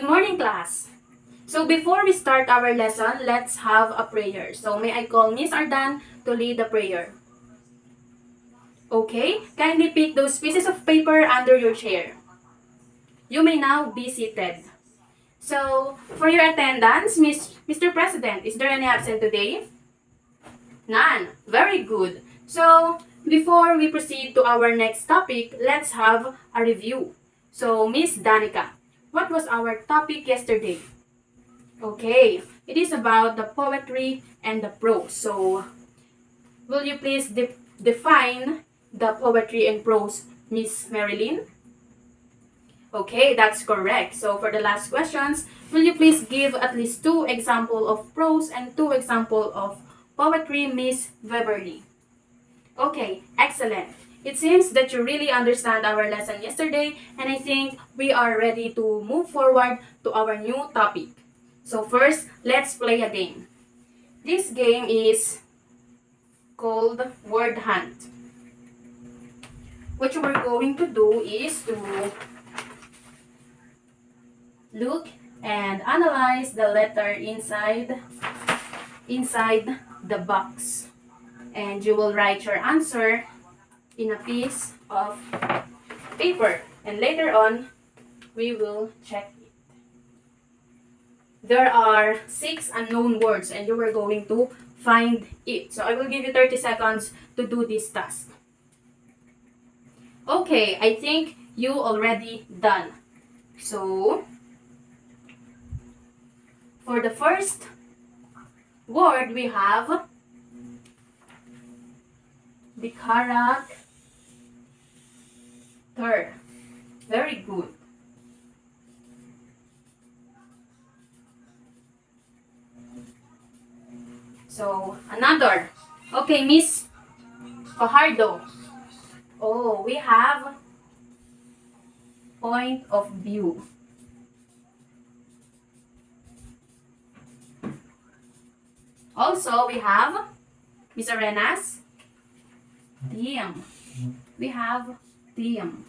Good morning, class. So before we start our lesson, let's have a prayer. So may I call Miss Ardan to lead the prayer. Okay, kindly pick those pieces of paper under your chair. You may now be seated. So, for your attendance, Mr. President, is there any absent today? None. Very good. So, before we proceed to our next topic, let's have a review. So, Miss Danica, what was our topic yesterday? Okay, it is about the poetry and the prose. So, will you please define the poetry and prose, Miss Marilyn? Okay, that's correct. So, for the last questions, will you please give at least 2 examples of prose and 2 examples of poetry, Miss Beverly? Okay, excellent. It seems that you really understand our lesson yesterday, and I think we are ready to move forward to our new topic. So first, let's play a game. This game is called Word Hunt. What you are going to do is to look and analyze the letter inside the box. And you will write your answer in a piece of paper. And later on, we will check it. There are 6 unknown words and you are going to find it. So I will give you 30 seconds to do this task. Okay, I think you already done. So, for the first word, we have the character. Very good. So, another. Okay, Miss Fajardo. Oh, we have point of view. Also, we have Miss Arenas. Theme. We have theme.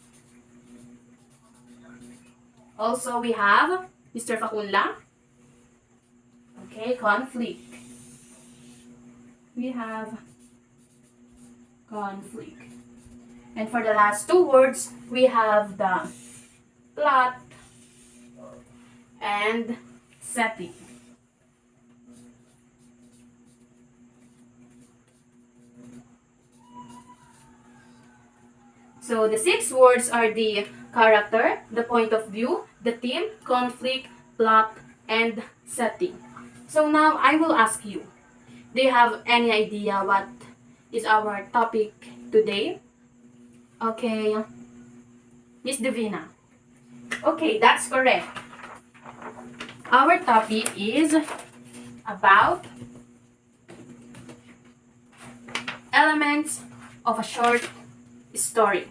Also, we have Mr. Facula. Okay, conflict. We have conflict. And for the last 2 words, we have the plot and setting. So the 6 words are the character, the point of view, the theme, conflict, plot, and setting. So now I will ask you, do you have any idea what is our topic today? Okay, Miss Divina. Okay, that's correct. Our topic is about elements of a short story.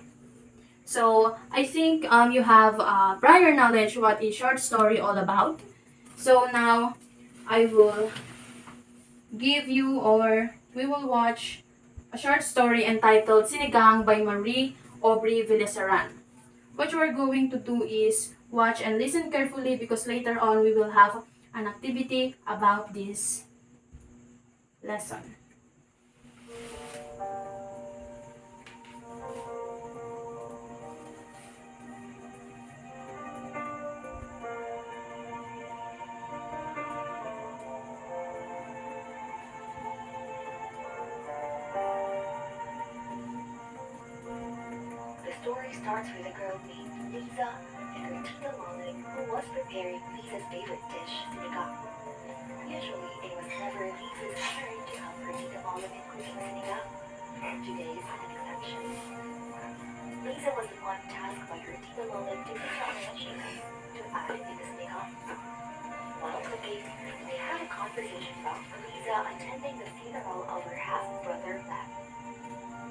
So I think you have prior knowledge what is short story all about. So now I will give you, or we will watch a short story entitled Sinigang by Marie Aubrey Villaseran. What you are going to do is watch and listen carefully because later on we will have an activity about this lesson. The story starts with a girl named Lisa and her tita Molly who was preparing Lisa's favorite dish, sinigang. Usually, it was never Lisa's turn to help her tita Molly in cooking sinigang. Today is an exception. Lisa was the one tasked by her tita Molly to pick out vegetables to add in the sinigang. While cooking, they had a conversation about Lisa attending the funeral of her half-brother Lem.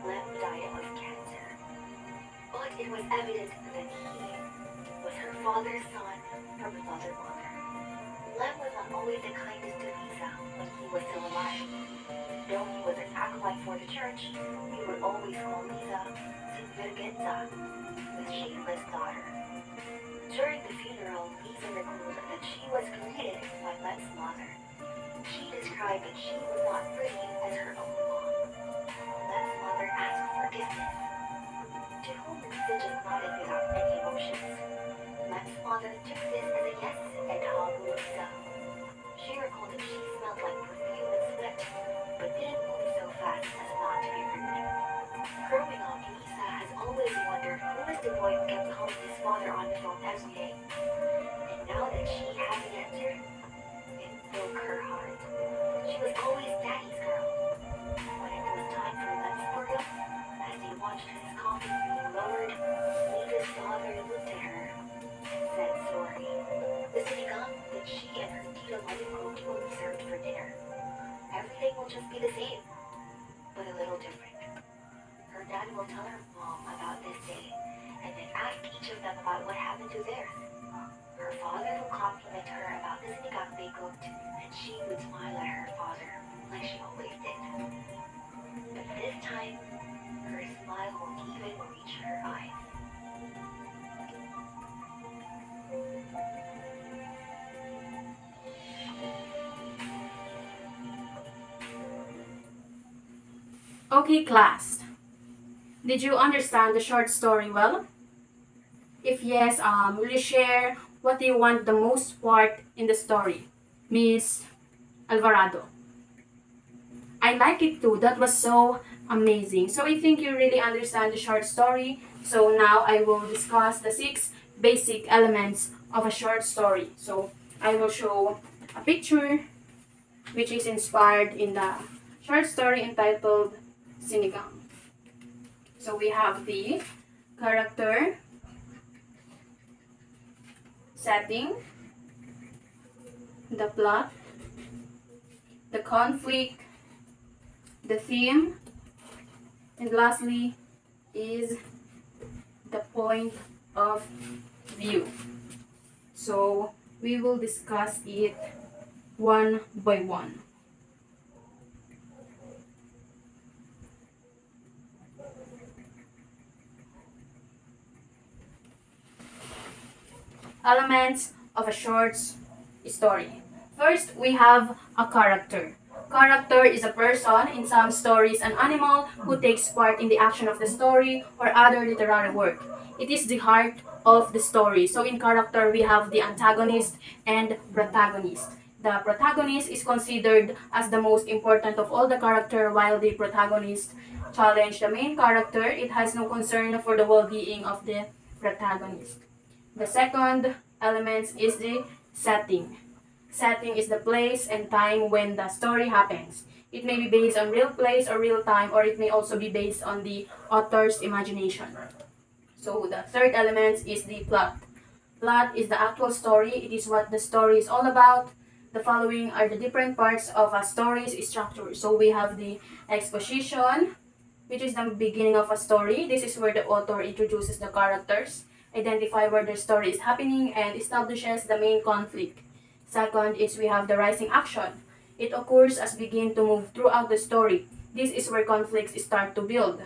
Lem died of cancer. But it was evident that he was her father's son from another mother. Lem was not always the kindest to Lisa when he was still alive. Though he was an acolyte for the church, he would always call Lisa Sinvergüenza, the shameless daughter. During the funeral, Lisa recalled realized that she was not pretty as her own mom. Let's mother ask forgiveness, to whom Lisa just nodded without any emotions. Let's mother took this as a yes and hugged Lisa. She recalled that she smelled like perfume and sweat, but didn't move so fast as not to be rude. Growing up, Lisa has always wondered who was the boy who kept calling his father on the phone every day. And now that she had the answer, it broke her heart. She was always Daddy's girl. When it was time for lunch for him, as they watched his coffee being lowered, Lisa's father looked at her and said sorry. The sinigang that she and her tita Malimco will be served for dinner. Everything will just be the same, but a little different. Her dad will tell her mom about this day, and then ask each of them about what happened to theirs. Her father will compliment her about the sinigang they cooked, and she would smile at her father, like she always did. But this time, her smile won't even reach her eyes. Okay, class. Did you understand the short story well? If yes, will you share what you want the most part in the story, Miss Alvarado? I like it too. That was so amazing. So I think you really understand the short story. So now I will discuss the 6 basic elements of a short story. So I will show a picture which is inspired in the short story entitled Sinigang. So we have the character, setting, the plot, the conflict, the theme, and lastly is the point of view. So we will discuss it one by one. Elements of a short story. First, we have a character. Character is a person, in some stories an animal, who takes part in the action of the story or other literary work. It is the heart of the story. So in character, we have the antagonist and protagonist. The protagonist is considered as the most important of all the character, while the protagonist challenge the main character. It has no concern for the well-being of the protagonist. The second element is the setting. Setting is the place and time when the story happens. It may be based on real place or real time, or it may also be based on the author's imagination. So the third element is the plot. Plot is the actual story. It is what the story is all about. The following are the different parts of a story's structure. So we have the exposition, which is the beginning of a story. This is where the author introduces the characters, identify where the story is happening, and establishes the main conflict. Second is we have the rising action. It occurs as begin to move throughout the story. This is where conflicts start to build.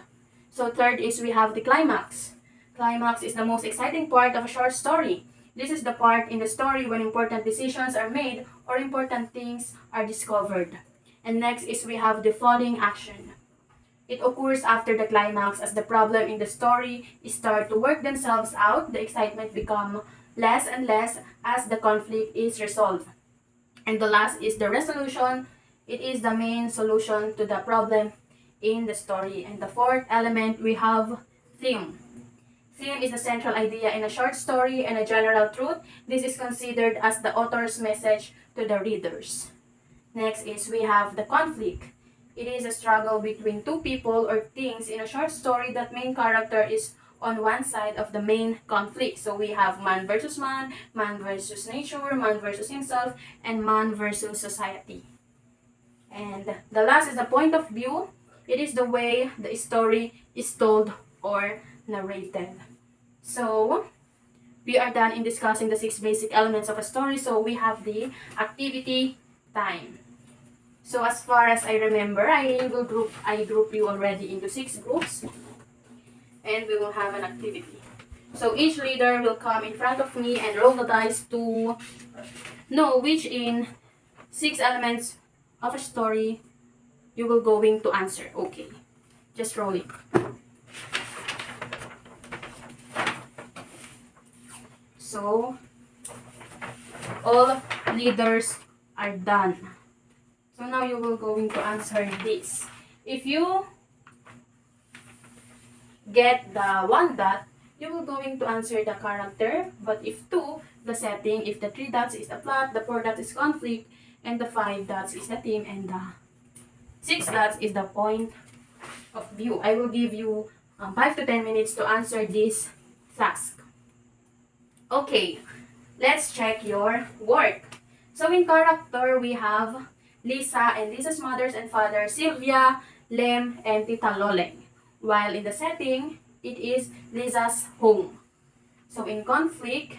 So third is we have the climax. Climax is the most exciting part of a short story. This is the part in the story when important decisions are made or important things are discovered. And next is we have the falling action. It occurs after the climax as the problem in the story start to work themselves out. The excitement becomes less and less as the conflict is resolved. And the last is the resolution. It is the main solution to the problem in the story. And the fourth element, we have theme. Theme is the central idea in a short story and a general truth. This is considered as the author's message to the readers. Next is we have the conflict. It is a struggle between two people or things in a short story. That main character is on one side of the main conflict. So we have man versus nature, man versus himself, and man versus society. And the last is the point of view. It is the way the story is told or narrated. So we are done in discussing the 6 basic elements of a story. So we have the activity time. So as far as I remember, I group you already into 6 groups, and we will have an activity. So each leader will come in front of me and roll the dice to know which in 6 elements of a story you will going to answer. Okay, just roll it. So, all leaders are done. So now you will going to answer this. If you get the 1 dot, you will going to answer the character. But if 2, the setting. If the 3 dots is the plot, the 4 dots is conflict, and the 5 dots is the theme, and the 6 dots is the point of view. I will give you 5 to 10 minutes to answer this task. Okay, let's check your work. So in character, we have Lisa and Lisa's mothers and father, Sylvia, Lem, and Tita Loleng. While in the setting, it is Lisa's home. So in conflict,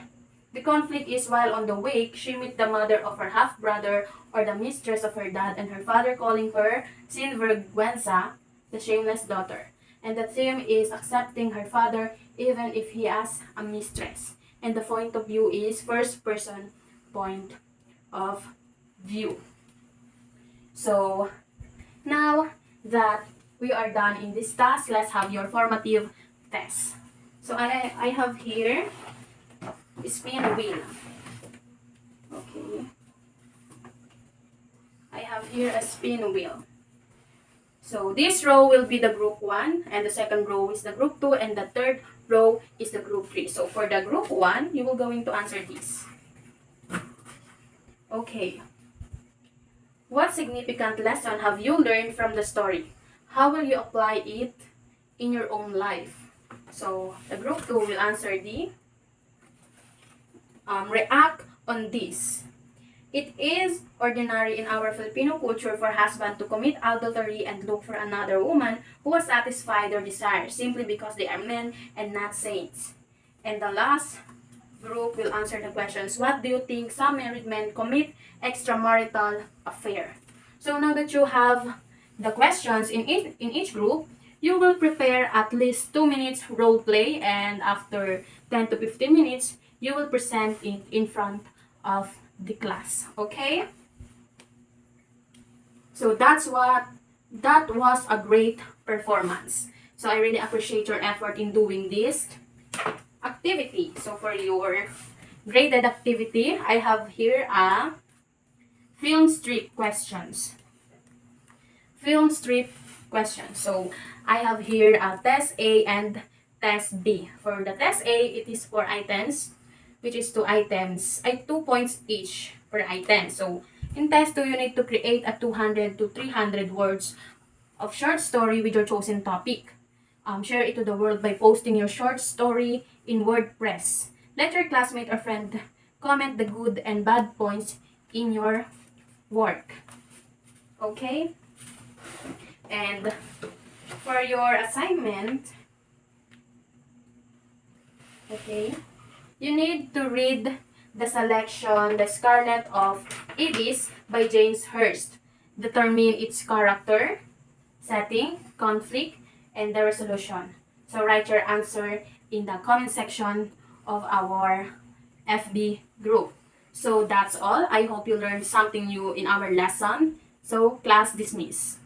the conflict is while on the wake, she meets the mother of her half-brother or the mistress of her dad and her father calling her Sinvergüenza, the shameless daughter. And the theme is accepting her father even if he has a mistress. And the point of view is first-person point of view. So, now that we are done in this task, let's have your formative test. So, I have here spin wheel. Okay. I have here a spin wheel. So, this row will be the group 1, and the second row is the group 2, and the third row is the group 3. So, for the group 1, you will going to answer this. Okay. What significant lesson have you learned from the story? How will you apply it in your own life? So, the group 2 will answer the react on this. It is ordinary in our Filipino culture for husband to commit adultery and look for another woman who will satisfy their desires simply because they are men and not saints. And the last group will answer the questions. What do you think some married men commit extramarital affair? So now that you have the questions in each group, you will prepare at least 2 minutes role play, and after 10 to 15 minutes, you will present it in front of the class. Okay? So that was a great performance. So I really appreciate your effort in doing this activity. So for your graded activity, I have here a film strip questions. Film strip questions. So I have here a test A and test B. For the test A, it is 4 items, which is 2 items, 2 points each per item. So in test 2, you need to create a 200 to 300 words of short story with your chosen topic. Share it to the world by posting your short story in WordPress. Let your classmate or friend comment the good and bad points in your work. Okay? And for your assignment, okay, you need to read the selection, The Scarlet of Ibis by James Hurst. Determine its character, setting, conflict, and the resolution. So write your answer in the comment section of our FB group. So that's all. I hope you learned something new in our lesson. So class dismissed.